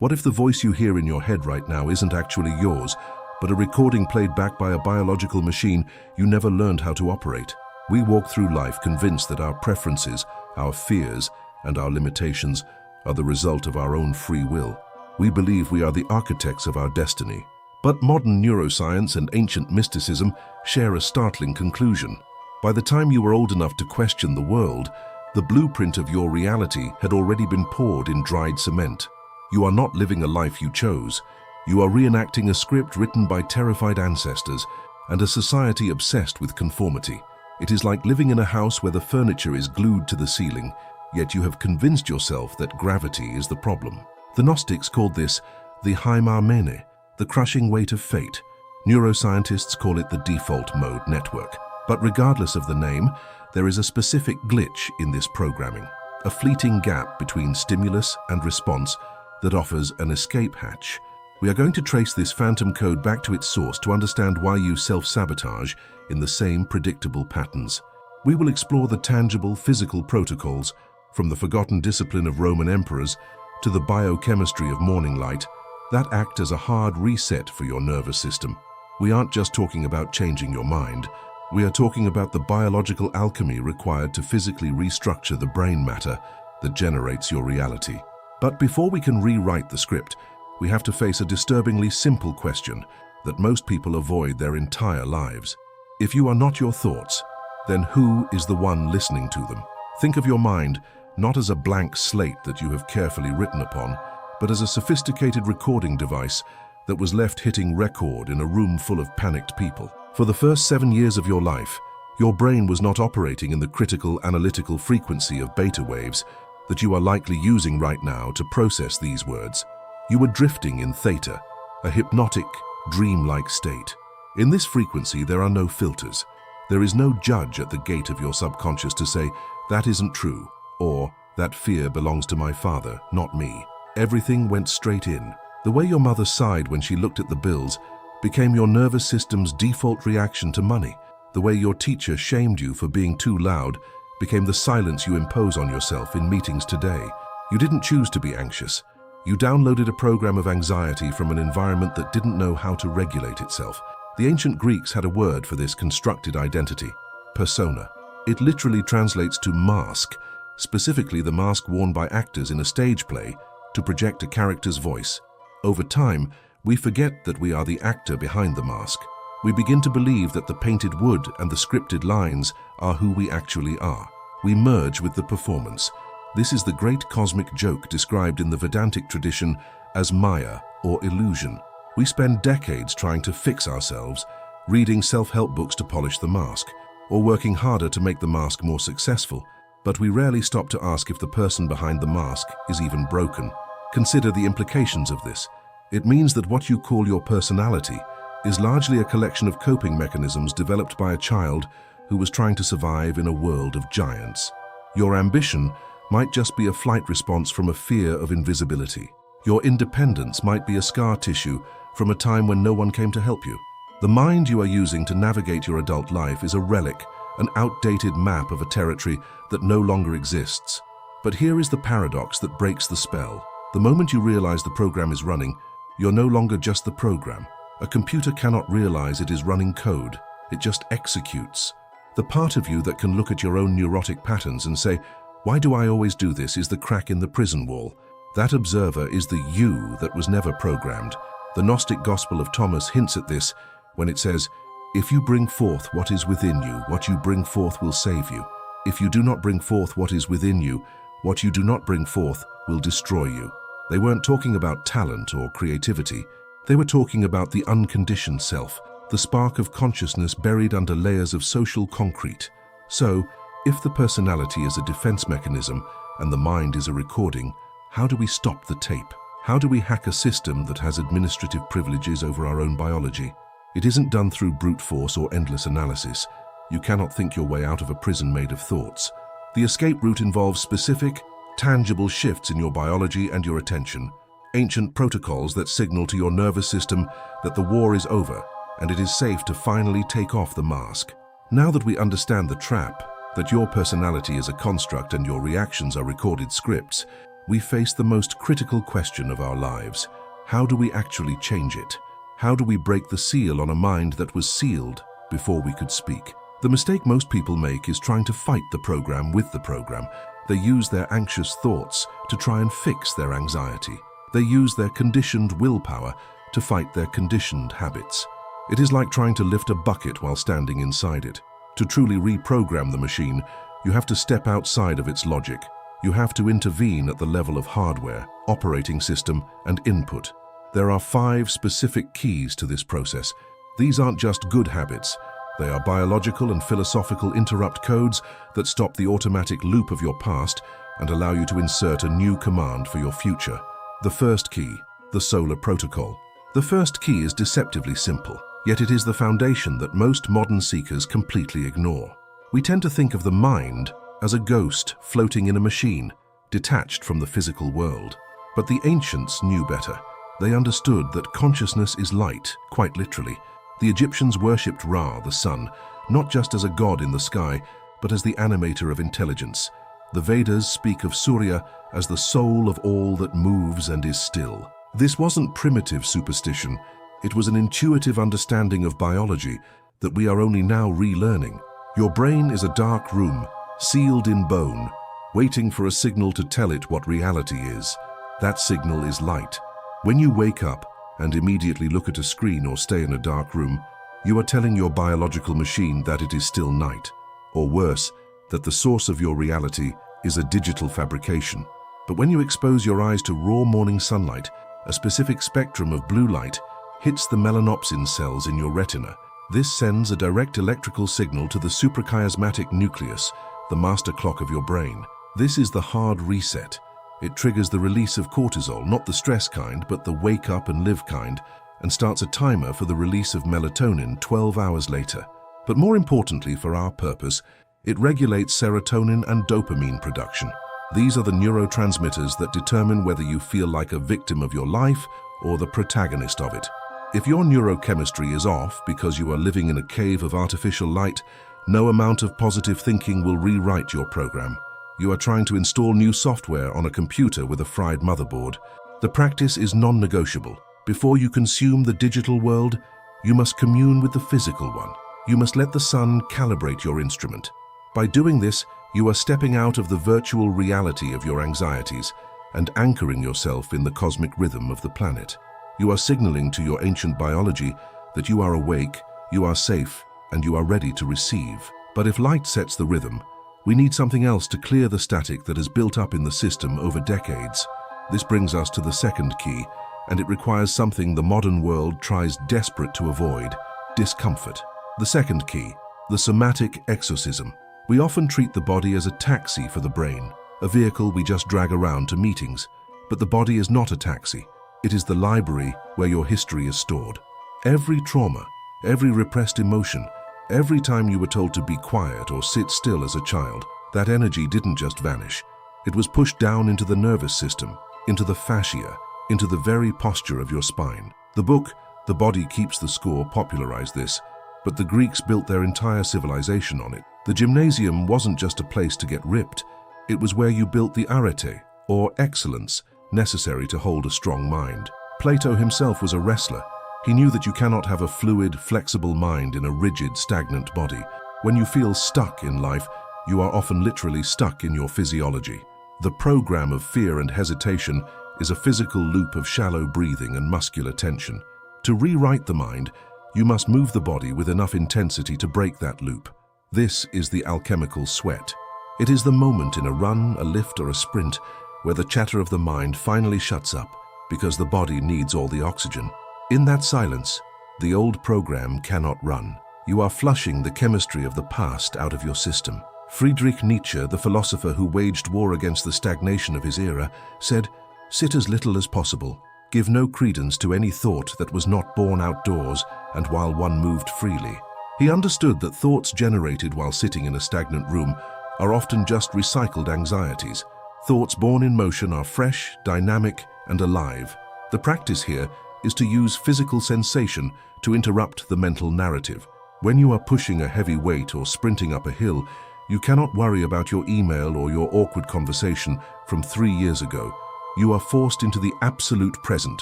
What if the voice you hear in your head right now isn't actually yours, but a recording played back by a biological machine you never learned how to operate? We walk through life convinced that our preferences, our fears, and our limitations are the result of our own free will. We believe we are the architects of our destiny. But modern neuroscience and ancient mysticism share a startling conclusion. By the time you were old enough to question the world, the blueprint of your reality had already been poured in dried cement. You are not living a life you chose. You are reenacting a script written by terrified ancestors and a society obsessed with conformity. It is like living in a house where the furniture is glued to the ceiling, yet you have convinced yourself that gravity is the problem. The Gnostics called this the Hymarmene, the crushing weight of fate. Neuroscientists call it the default mode network. But regardless of the name, there is a specific glitch in this programming, a fleeting gap between stimulus and response that offers an escape hatch. We are going to trace this phantom code back to its source to understand why you self-sabotage in the same predictable patterns. We will explore the tangible physical protocols, from the forgotten discipline of Roman emperors to the biochemistry of morning light, that act as a hard reset for your nervous system. We aren't just talking about changing your mind. We are talking about the biological alchemy required to physically restructure the brain matter that generates your reality. But before we can rewrite the script, we have to face a disturbingly simple question that most people avoid their entire lives. If you are not your thoughts, then who is the one listening to them? Think of your mind not as a blank slate that you have carefully written upon, but as a sophisticated recording device that was left hitting record in a room full of panicked people. For the first 7 years of your life, your brain was not operating in the critical analytical frequency of beta waves that you are likely using right now to process these words. You were drifting in theta, a hypnotic, dreamlike state. In this frequency, there are no filters. There is no judge at the gate of your subconscious to say, that isn't true, or that fear belongs to my father, not me. Everything went straight in. The way your mother sighed when she looked at the bills became your nervous system's default reaction to money. The way your teacher shamed you for being too loud became the silence you impose on yourself in meetings today. You didn't choose to be anxious. You downloaded a program of anxiety from an environment that didn't know how to regulate itself. The ancient Greeks had a word for this constructed identity: persona. It literally translates to mask, specifically the mask worn by actors in a stage play to project a character's voice. Over time, we forget that we are the actor behind the mask. We begin to believe that the painted wood and the scripted lines are who we actually are. We merge with the performance. This is the great cosmic joke described in the Vedantic tradition as Maya, or illusion. We spend decades trying to fix ourselves, reading self-help books to polish the mask, or working harder to make the mask more successful, but we rarely stop to ask if the person behind the mask is even broken. Consider the implications of this. It means that what you call your personality is largely a collection of coping mechanisms developed by a child who was trying to survive in a world of giants. Your ambition might just be a flight response from a fear of invisibility. Your independence might be a scar tissue from a time when no one came to help you. The mind you are using to navigate your adult life is a relic, an outdated map of a territory that no longer exists. But here is the paradox that breaks the spell. The moment you realize the program is running, you're no longer just the program. A computer cannot realize it is running code. It just executes. The part of you that can look at your own neurotic patterns and say, "Why do I always do this?" is the crack in the prison wall. That observer is the you that was never programmed. The Gnostic Gospel of Thomas hints at this when it says, "If you bring forth what is within you, what you bring forth will save you. If you do not bring forth what is within you, what you do not bring forth will destroy you." They weren't talking about talent or creativity. They were talking about the unconditioned self, the spark of consciousness buried under layers of social concrete. So, if the personality is a defense mechanism and the mind is a recording, how do we stop the tape? How do we hack a system that has administrative privileges over our own biology? It isn't done through brute force or endless analysis. You cannot think your way out of a prison made of thoughts. The escape route involves specific, tangible shifts in your biology and your attention, ancient protocols that signal to your nervous system that the war is over and it is safe to finally take off the mask. Now that we understand the trap, that your personality is a construct and your reactions are recorded scripts, we face the most critical question of our lives. How do we actually change it? How do we break the seal on a mind that was sealed before we could speak? The mistake most people make is trying to fight the program with the program. They use their anxious thoughts to try and fix their anxiety. They use their conditioned willpower to fight their conditioned habits. It is like trying to lift a bucket while standing inside it. To truly reprogram the machine, you have to step outside of its logic. You have to intervene at the level of hardware, operating system, and input. There are 5 specific keys to this process. These aren't just good habits. They are biological and philosophical interrupt codes that stop the automatic loop of your past and allow you to insert a new command for your future. The first key, the Solar Protocol. The first key is deceptively simple, yet it is the foundation that most modern seekers completely ignore. We tend to think of the mind as a ghost floating in a machine, detached from the physical world. But the ancients knew better. They understood that consciousness is light, quite literally. The Egyptians worshipped Ra, the sun, not just as a god in the sky, but as the animator of intelligence. The Vedas speak of Surya as the soul of all that moves and is still. This wasn't primitive superstition. It was an intuitive understanding of biology that we are only now relearning. Your brain is a dark room, sealed in bone, waiting for a signal to tell it what reality is. That signal is light. When you wake up and immediately look at a screen or stay in a dark room, you are telling your biological machine that it is still night, or worse, that the source of your reality is a digital fabrication. But when you expose your eyes to raw morning sunlight, a specific spectrum of blue light hits the melanopsin cells in your retina. This sends a direct electrical signal to the suprachiasmatic nucleus, the master clock of your brain. This is the hard reset. It triggers the release of cortisol, not the stress kind, but the wake up and live kind, and starts a timer for the release of melatonin 12 hours later. But more importantly for our purpose, it regulates serotonin and dopamine production. These are the neurotransmitters that determine whether you feel like a victim of your life or the protagonist of it. If your neurochemistry is off because you are living in a cave of artificial light, no amount of positive thinking will rewrite your program. You are trying to install new software on a computer with a fried motherboard. The practice is non-negotiable. Before you consume the digital world, you must commune with the physical one. You must let the sun calibrate your instrument. By doing this, you are stepping out of the virtual reality of your anxieties and anchoring yourself in the cosmic rhythm of the planet. You are signaling to your ancient biology that you are awake, you are safe, and you are ready to receive. But if light sets the rhythm, we need something else to clear the static that has built up in the system over decades. This brings us to the second key, and it requires something the modern world tries desperate to avoid: discomfort. The second key, the somatic exorcism. We often treat the body as a taxi for the brain, a vehicle we just drag around to meetings. But the body is not a taxi. It is the library where your history is stored. Every trauma, every repressed emotion, every time you were told to be quiet or sit still as a child, that energy didn't just vanish. It was pushed down into the nervous system, into the fascia, into the very posture of your spine. The book, The Body Keeps the Score, popularized this, but the Greeks built their entire civilization on it. The gymnasium wasn't just a place to get ripped. It was where you built the arete, or excellence, necessary to hold a strong mind. Plato himself was a wrestler. He knew that you cannot have a fluid, flexible mind in a rigid, stagnant body. When you feel stuck in life, you are often literally stuck in your physiology. The program of fear and hesitation is a physical loop of shallow breathing and muscular tension. To rewrite the mind, you must move the body with enough intensity to break that loop. This is the alchemical sweat. It is the moment in a run, a lift, or a sprint where the chatter of the mind finally shuts up because the body needs all the oxygen. In that silence, the old program cannot run. You are flushing the chemistry of the past out of your system. Friedrich Nietzsche, the philosopher who waged war against the stagnation of his era, said, "Sit as little as possible. Give no credence to any thought that was not born outdoors and while one moved freely." He understood that thoughts generated while sitting in a stagnant room are often just recycled anxieties. Thoughts born in motion are fresh, dynamic, and alive. The practice here is to use physical sensation to interrupt the mental narrative. When you are pushing a heavy weight or sprinting up a hill, You cannot worry about your email or your awkward conversation from 3 years ago. You are forced into the absolute present,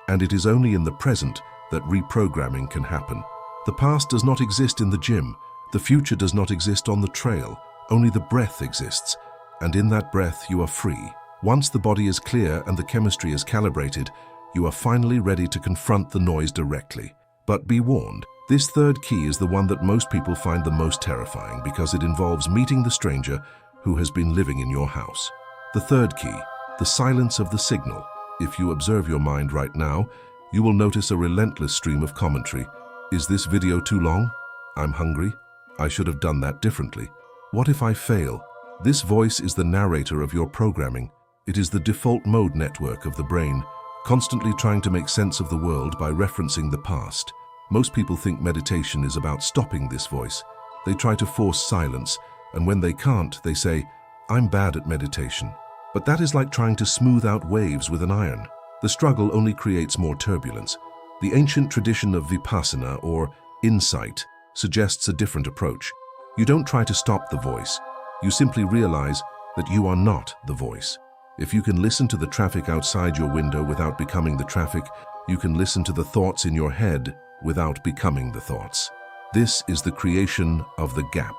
and it is only in the present that reprogramming can happen. The past does not exist in the gym. The future does not exist on the trail. Only the breath exists, and in that breath you are free. Once the body is clear and the chemistry is calibrated, you are finally ready to confront the noise directly. But be warned, this third key is the one that most people find the most terrifying because it involves meeting the stranger who has been living in your house. The third key, the silence of the signal. If you observe your mind right now, you will notice a relentless stream of commentary. Is this video too long? I'm hungry. I should have done that differently. What if I fail? This voice is the narrator of your programming. It is the default mode network of the brain, constantly trying to make sense of the world by referencing the past. Most people think meditation is about stopping this voice. They try to force silence, and when they can't, they say, "I'm bad at meditation." But that is like trying to smooth out waves with an iron. The struggle only creates more turbulence. The ancient tradition of Vipassana, or insight, suggests a different approach. You don't try to stop the voice. You simply realize that you are not the voice. If you can listen to the traffic outside your window without becoming the traffic, you can listen to the thoughts in your head without becoming the thoughts. This is the creation of the gap.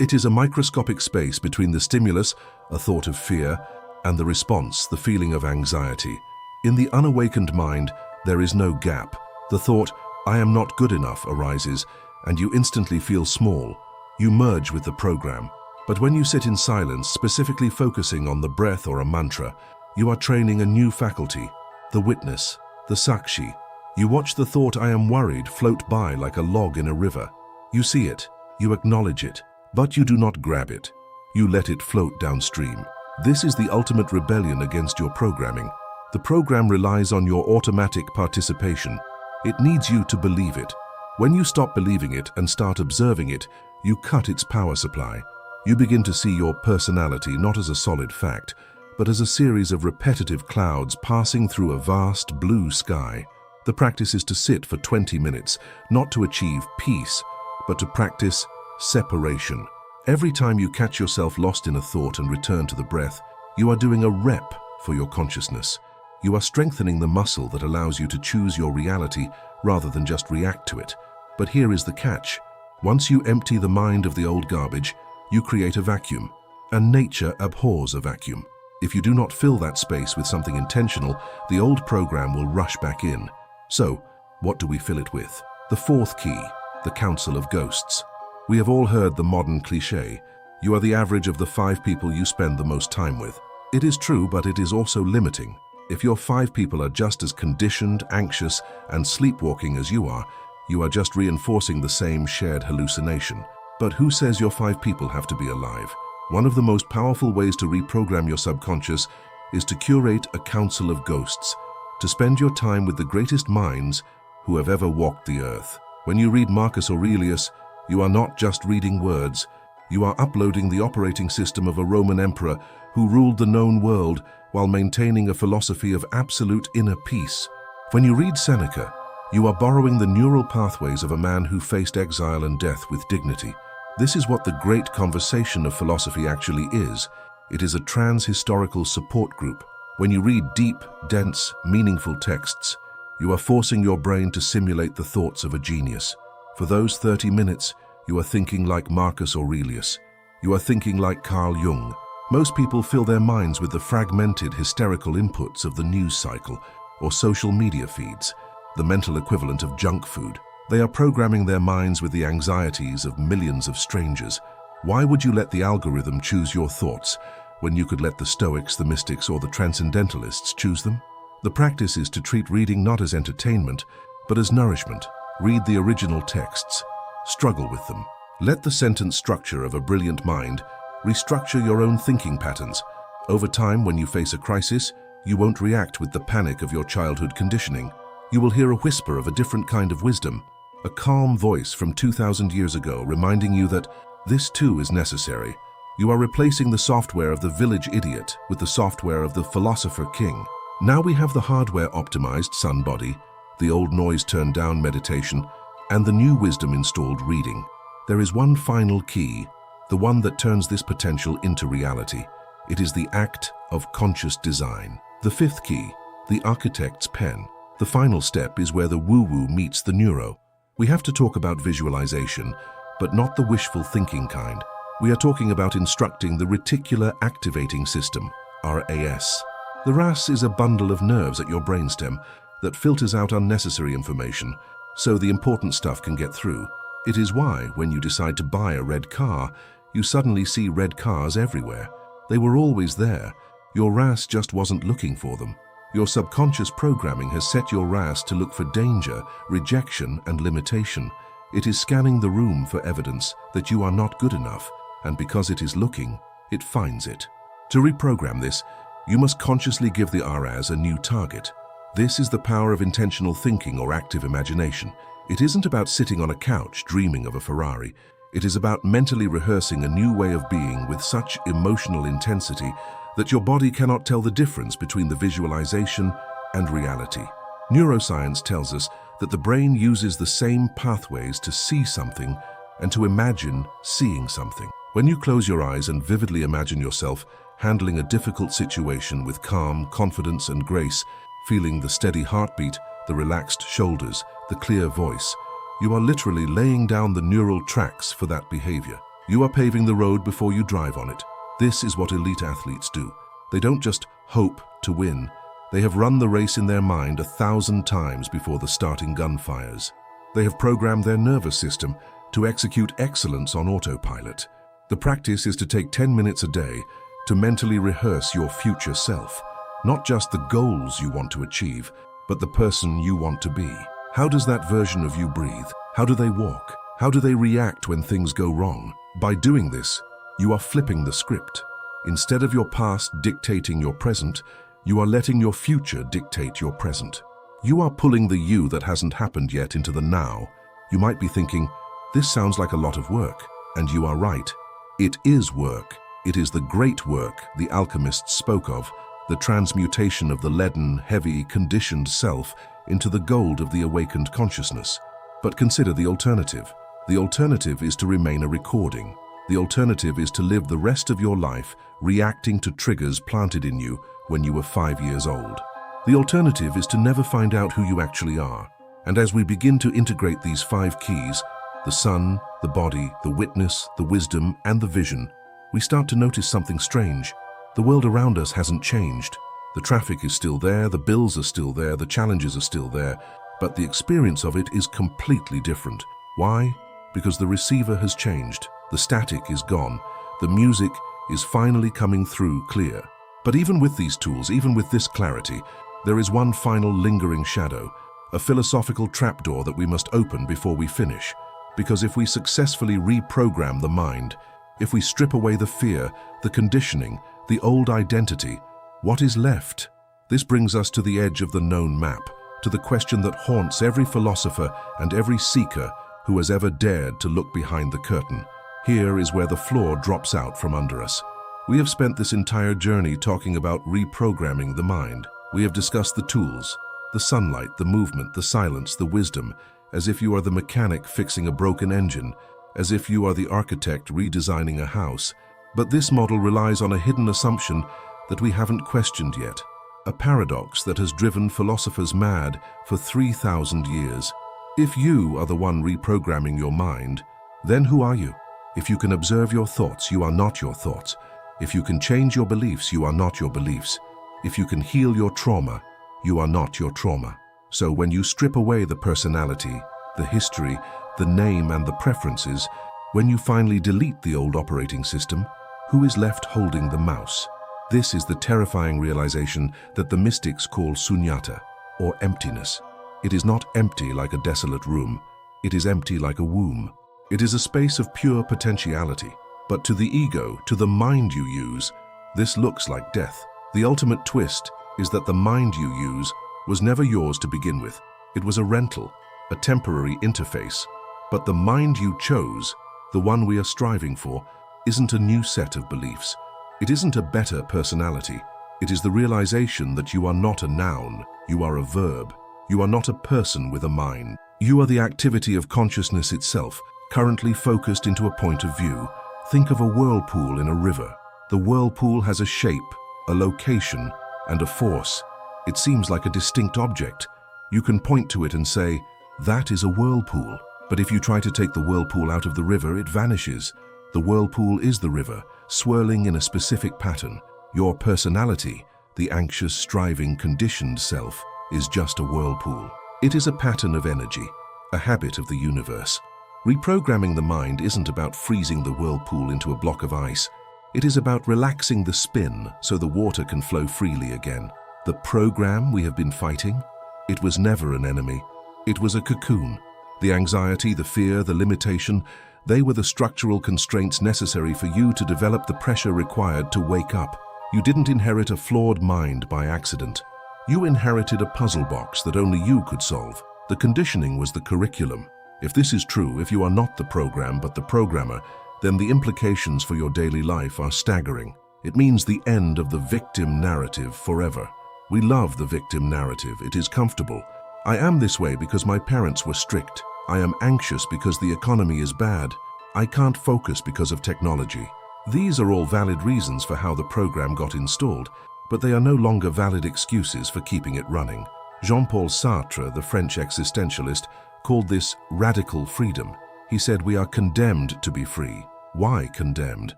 It is a microscopic space between the stimulus, a thought of fear, and the response, the feeling of anxiety. In the unawakened mind, there is no gap. The thought, "I am not good enough," arises, and you instantly feel small. You merge with the program. But when you sit in silence, specifically focusing on the breath or a mantra, you are training a new faculty, the witness, the sakshi. You watch the thought "I am worried" float by like a log in a river. You see it, you acknowledge it, but you do not grab it. You let it float downstream. This is the ultimate rebellion against your programming. The program relies on your automatic participation. It needs you to believe it. When you stop believing it and start observing it, you cut its power supply. You begin to see your personality not as a solid fact, but as a series of repetitive clouds passing through a vast blue sky. The practice is to sit for 20 minutes, not to achieve peace, but to practice separation. Every time you catch yourself lost in a thought and return to the breath, you are doing a rep for your consciousness. You are strengthening the muscle that allows you to choose your reality rather than just react to it. But here is the catch. Once you empty the mind of the old garbage, you create a vacuum, and nature abhors a vacuum. If you do not fill that space with something intentional, the old program will rush back in. So, what do we fill it with? The fourth key, the council of ghosts. We have all heard the modern cliché, you are the average of the 5 people you spend the most time with. It is true, but it is also limiting. If your 5 people are just as conditioned, anxious, and sleepwalking as you are just reinforcing the same shared hallucination. But who says your 5 people have to be alive? One of the most powerful ways to reprogram your subconscious is to curate a council of ghosts, to spend your time with the greatest minds who have ever walked the earth. When you read Marcus Aurelius, you are not just reading words, you are uploading the operating system of a Roman emperor who ruled the known world while maintaining a philosophy of absolute inner peace. When you read Seneca, you are borrowing the neural pathways of a man who faced exile and death with dignity. This is what the great conversation of philosophy actually is. It is a trans-historical support group. When you read deep, dense, meaningful texts, you are forcing your brain to simulate the thoughts of a genius. For those 30 minutes, you are thinking like Marcus Aurelius. You are thinking like Carl Jung. Most people fill their minds with the fragmented, hysterical inputs of the news cycle or social media feeds, the mental equivalent of junk food. They are programming their minds with the anxieties of millions of strangers. Why would you let the algorithm choose your thoughts when you could let the Stoics, the mystics, or the transcendentalists choose them? The practice is to treat reading not as entertainment, but as nourishment. Read the original texts. Struggle with them. Let the sentence structure of a brilliant mind restructure your own thinking patterns. Over time, when you face a crisis, you won't react with the panic of your childhood conditioning. You will hear a whisper of a different kind of wisdom, a calm voice from 2,000 years ago reminding you that this too is necessary. You are replacing the software of the village idiot with the software of the philosopher king. Now we have the hardware-optimized sun body, the old noise-turned-down meditation, and the new wisdom-installed reading. There is one final key, the one that turns this potential into reality. It is the act of conscious design. The fifth key, the architect's pen. The final step is where the woo-woo meets the neuro. We have to talk about visualization, but not the wishful thinking kind. We are talking about instructing the reticular activating system, RAS. The RAS is a bundle of nerves at your brainstem that filters out unnecessary information so the important stuff can get through. It is why, when you decide to buy a red car, you suddenly see red cars everywhere. They were always there. Your RAS just wasn't looking for them. Your subconscious programming has set your RAS to look for danger, rejection, and limitation. It is scanning the room for evidence that you are not good enough, and because it is looking, it finds it. To reprogram this, you must consciously give the RAS a new target. This is the power of intentional thinking or active imagination. It isn't about sitting on a couch dreaming of a Ferrari. It is about mentally rehearsing a new way of being with such emotional intensity that your body cannot tell the difference between the visualization and reality. Neuroscience tells us that the brain uses the same pathways to see something and to imagine seeing something. When you close your eyes and vividly imagine yourself handling a difficult situation with calm, confidence, and grace, feeling the steady heartbeat, the relaxed shoulders, the clear voice, you are literally laying down the neural tracks for that behavior. You are paving the road before you drive on it. This is what elite athletes do. They don't just hope to win. They have run the race in their mind 1,000 times before the starting gun fires. They have programmed their nervous system to execute excellence on autopilot. The practice is to take 10 minutes a day to mentally rehearse your future self, not just the goals you want to achieve, but the person you want to be. How does that version of you breathe? How do they walk? How do they react when things go wrong? By doing this, you are flipping the script. Instead of your past dictating your present, you are letting your future dictate your present. You are pulling the you that hasn't happened yet into the now. You might be thinking, this sounds like a lot of work, and you are right. It is work. It is the great work the alchemists spoke of, the transmutation of the leaden, heavy, conditioned self into the gold of the awakened consciousness. But consider the alternative. The alternative is to remain a recording. The alternative is to live the rest of your life reacting to triggers planted in you when you were 5 years old. The alternative is to never find out who you actually are. And as we begin to integrate these 5 keys, the sun, the body, the witness, the wisdom, and the vision, we start to notice something strange. The world around us hasn't changed. The traffic is still there, the bills are still there, the challenges are still there, but the experience of it is completely different. Why? Because the receiver has changed. The static is gone. The music is finally coming through clear. But even with these tools, even with this clarity, there is one final lingering shadow, a philosophical trapdoor that we must open before we finish. Because if we successfully reprogram the mind, if we strip away the fear, the conditioning, the old identity, what is left? This brings us to the edge of the known map, to the question that haunts every philosopher and every seeker who has ever dared to look behind the curtain. Here is where the floor drops out from under us. We have spent this entire journey talking about reprogramming the mind. We have discussed the tools, the sunlight, the movement, the silence, the wisdom, as if you are the mechanic fixing a broken engine, as if you are the architect redesigning a house. But this model relies on a hidden assumption that we haven't questioned yet, a paradox that has driven philosophers mad for 3,000 years. If you are the one reprogramming your mind, then who are you? If you can observe your thoughts, you are not your thoughts. If you can change your beliefs, you are not your beliefs. If you can heal your trauma, you are not your trauma. So when you strip away the personality, the history, the name and the preferences, when you finally delete the old operating system, who is left holding the mouse? This is the terrifying realization that the mystics call sunyata, or emptiness. It is not empty like a desolate room. It is empty like a womb. It is a space of pure potentiality. But to the ego, to the mind you use, this looks like death. The ultimate twist is that the mind you use was never yours to begin with. It was a rental, a temporary interface. But the mind you chose, the one we are striving for, isn't a new set of beliefs. It isn't a better personality. It is the realization that you are not a noun, you are a verb. You are not a person with a mind. You are the activity of consciousness itself, currently focused into a point of view, Think of a whirlpool in a river. The whirlpool has a shape, a location, and a force. It seems like a distinct object. You can point to it and say, that is a whirlpool. But if you try to take the whirlpool out of the river, it vanishes. The whirlpool is the river, swirling in a specific pattern. Your personality, the anxious, striving, conditioned self, is just a whirlpool. It is a pattern of energy, a habit of the universe. Reprogramming the mind isn't about freezing the whirlpool into a block of ice. It is about relaxing the spin so the water can flow freely again. The program we have been fighting, it was never an enemy. It was a cocoon. The anxiety, the fear, the limitation, they were the structural constraints necessary for you to develop the pressure required to wake up. You didn't inherit a flawed mind by accident. You inherited a puzzle box that only you could solve. The conditioning was the curriculum. If this is true, if you are not the program but the programmer, then the implications for your daily life are staggering. It means the end of the victim narrative forever. We love the victim narrative. It is comfortable. I am this way because my parents were strict. I am anxious because the economy is bad. I can't focus because of technology. These are all valid reasons for how the program got installed, but they are no longer valid excuses for keeping it running. Jean-Paul Sartre, the French existentialist, called this radical freedom. He said we are condemned to be free. Why condemned?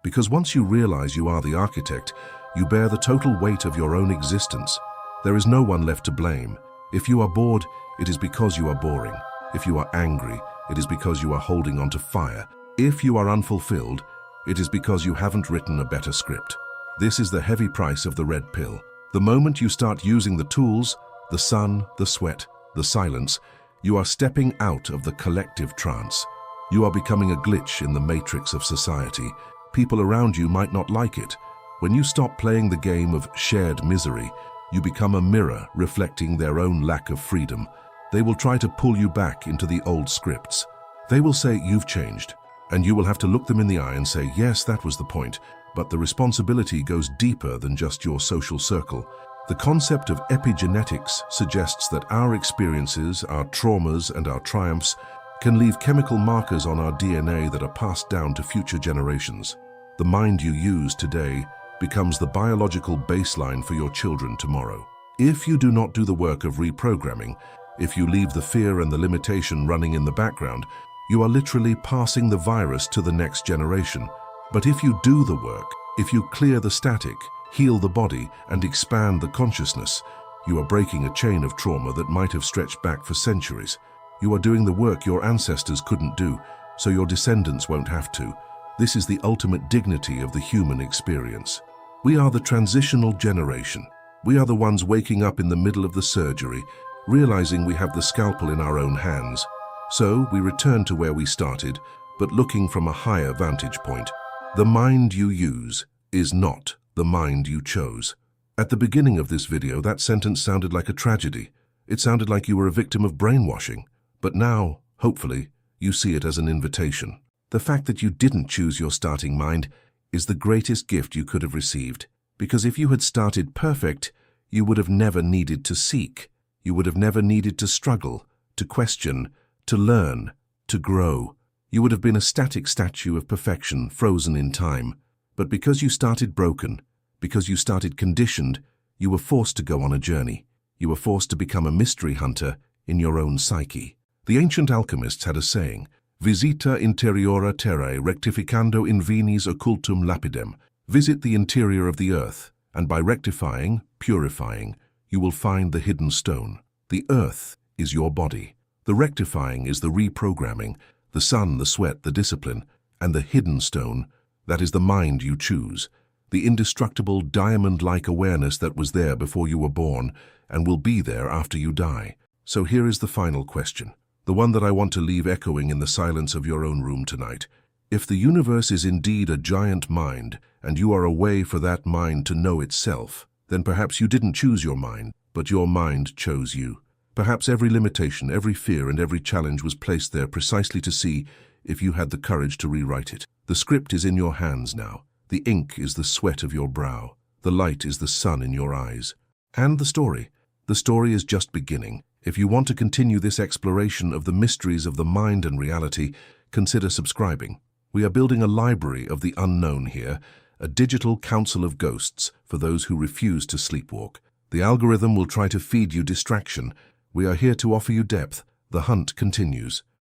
Because once you realize you are the architect, you bear the total weight of your own existence. There is no one left to blame. If you are bored, it is because you are boring. If you are angry, it is because you are holding on to fire. If you are unfulfilled, it is because you haven't written a better script. This is the heavy price of the red pill. The moment you start using the tools, the sun, the sweat, the silence, you are stepping out of the collective trance. You are becoming a glitch in the matrix of society. People around you might not like it. When you stop playing the game of shared misery, you become a mirror reflecting their own lack of freedom. They will try to pull you back into the old scripts. They will say you've changed, and you will have to look them in the eye and say, yes, that was the point, but the responsibility goes deeper than just your social circle. The concept of epigenetics suggests that our experiences, our traumas, and our triumphs can leave chemical markers on our DNA that are passed down to future generations. The mind you use today becomes the biological baseline for your children tomorrow. If you do not do the work of reprogramming, if you leave the fear and the limitation running in the background, you are literally passing the virus to the next generation. But if you do the work, if you clear the static, heal the body, and expand the consciousness, you are breaking a chain of trauma that might have stretched back for centuries. You are doing the work your ancestors couldn't do, so your descendants won't have to. This is the ultimate dignity of the human experience. We are the transitional generation. We are the ones waking up in the middle of the surgery, realizing we have the scalpel in our own hands. So we return to where we started, but looking from a higher vantage point. The mind you use is not the mind you chose. At the beginning of this video, that sentence sounded like a tragedy. It sounded like you were a victim of brainwashing. But now, hopefully, you see it as an invitation. The fact that you didn't choose your starting mind is the greatest gift you could have received. Because if you had started perfect, you would have never needed to seek. You would have never needed to struggle, to question, to learn, to grow. You would have been a static statue of perfection, frozen in time. But because you started broken, because you started conditioned, you were forced to go on a journey. You were forced to become a mystery hunter in your own psyche. The ancient alchemists had a saying, Visita interiora terrae rectificando in vinis occultum lapidem. Visit the interior of the earth, and by rectifying, purifying, you will find the hidden stone. The earth is your body. The rectifying is the reprogramming, the sun, the sweat, the discipline, and the hidden stone, that is the mind you choose, the indestructible diamond-like awareness that was there before you were born and will be there after you die. So here is the final question, the one that I want to leave echoing in the silence of your own room tonight. If the universe is indeed a giant mind, and you are a way for that mind to know itself, then perhaps you didn't choose your mind, but your mind chose you. Perhaps every limitation, every fear, and every challenge was placed there precisely to see if you had the courage to rewrite it. The script is in your hands now. The ink is the sweat of your brow. The light is the sun in your eyes. And the story. The story is just beginning. If you want to continue this exploration of the mysteries of the mind and reality, consider subscribing. We are building a library of the unknown here, a digital council of ghosts for those who refuse to sleepwalk. The algorithm will try to feed you distraction. We are here to offer you depth. The hunt continues.